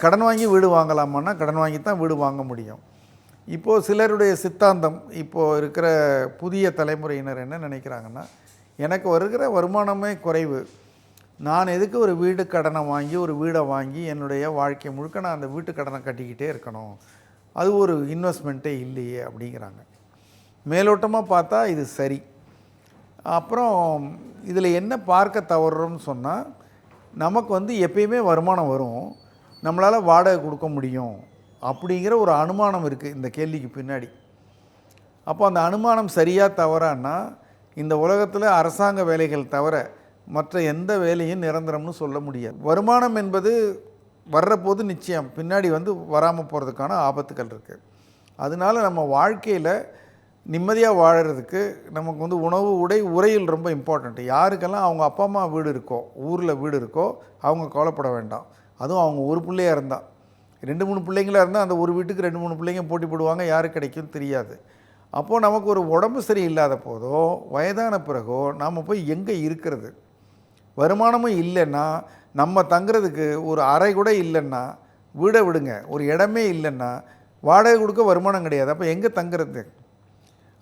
கடன் வாங்கி வீடு வாங்கலாமான்னா கடன் வாங்கி தான் வீடு வாங்க முடியும். இப்போது சிலருடைய சித்தாந்தம், இப்போது இருக்கிற புதிய தலைமுறையினர் என்ன நினைக்கிறாங்கன்னா, எனக்கு வருகிற வருமானமே குறைவு, நான் எதுக்கு ஒரு வீடு கடனை வாங்கி ஒரு வீடை வாங்கி என்னுடைய வாழ்க்கை முழுக்க நான் அந்த வீட்டு கடனை கட்டிக்கிட்டே இருக்கணும், அது ஒரு இன்வெஸ்ட்மெண்ட்டே இல்லையே அப்படிங்கிறாங்க. மேலோட்டமாக பார்த்தா இது சரி. அப்புறம் இதில் என்ன பார்க்க தவறுறோம்னு சொன்னால், நமக்கு எப்பயுமே வருமானம் வரும், நம்மளால் வாடகை கொடுக்க முடியும் அப்படிங்கிற ஒரு அனுமானம் இருக்குது இந்த கேள்விக்கு பின்னாடி. அப்போ அந்த அனுமானம் சரியாக தவறான்னா, இந்த உலகத்தில் அரசாங்க வேலைகள் தவிர மற்ற எந்த வேலையும் நிரந்தரம்னு சொல்ல முடியாது. வருமானம் என்பது வர்றபோது நிச்சயம், பின்னாடி வராமல் போகிறதுக்கான ஆபத்துகள் இருக்குது. அதனால நம்ம வாழ்க்கையில் நிம்மதியாக வாழறதுக்கு நமக்கு உணவு, உடை, உறையில் ரொம்ப இம்பார்ட்டண்ட்டு. யாருக்கெல்லாம் அவங்க அப்பா அம்மா வீடு இருக்கோ, ஊரில் வீடு இருக்கோ, அவங்க கவலைப்பட வேண்டாம். அதுவும் அவங்க ஒரு பிள்ளையாக இருந்தால், 2-3 பிள்ளைங்களாக இருந்தால் அந்த ஒரு வீட்டுக்கு 2-3 பிள்ளைங்க போட்டி போடுவாங்க, யாரு கிடைக்கும் தெரியாது. அப்போது நமக்கு ஒரு உடம்பு சரி இல்லாத போதோ, வயதான பிறகோ நாம் போய் எங்கே இருக்கிறது? வருமானமும் இல்லைன்னா, நம்ம தங்குறதுக்கு ஒரு அறை கூட இல்லைன்னா, வீடை விடுங்க, ஒரு இடமே இல்லைன்னா, வாடகை கொடுக்க வருமானம் கிடையாது, அப்போ எங்கே தங்குறது?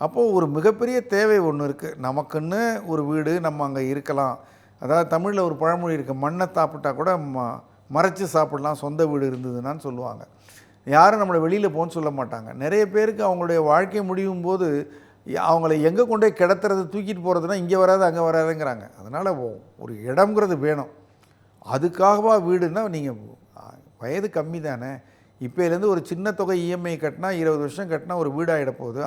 அப்போது ஒரு மிகப்பெரிய தேவை ஒன்று இருக்குது, நமக்குன்னு ஒரு வீடு, நம்ம அங்கே இருக்கலாம். அதாவது தமிழில் ஒரு பழமொழி இருக்குது, மண்ணை சாப்பிட்டா கூட மறைச்சி சாப்பிடலாம் சொந்த வீடு இருந்ததுன்னான்னு சொல்லுவாங்க. யாரும் நம்மளை வெளியில் போகணும்னு சொல்ல மாட்டாங்க. நிறைய பேருக்கு அவங்களுடைய வாழ்க்கை முடியும் போது அவங்கள எங்கே கொண்டு போய் கிடத்துறது, தூக்கிட்டு போகிறதுனா இங்கே வராது அங்கே வராதுங்கிறாங்க. அதனால் ஒரு இடம்ங்கிறது வேணும். அதுக்காகவா வீடுன்னா, நீங்கள் வயது கம்மி தானே, இப்போலேருந்து ஒரு சின்ன தொகை இஎம்ஐ கட்டினா 20 வருஷம் கட்டினா ஒரு வீடாகிட போகுது.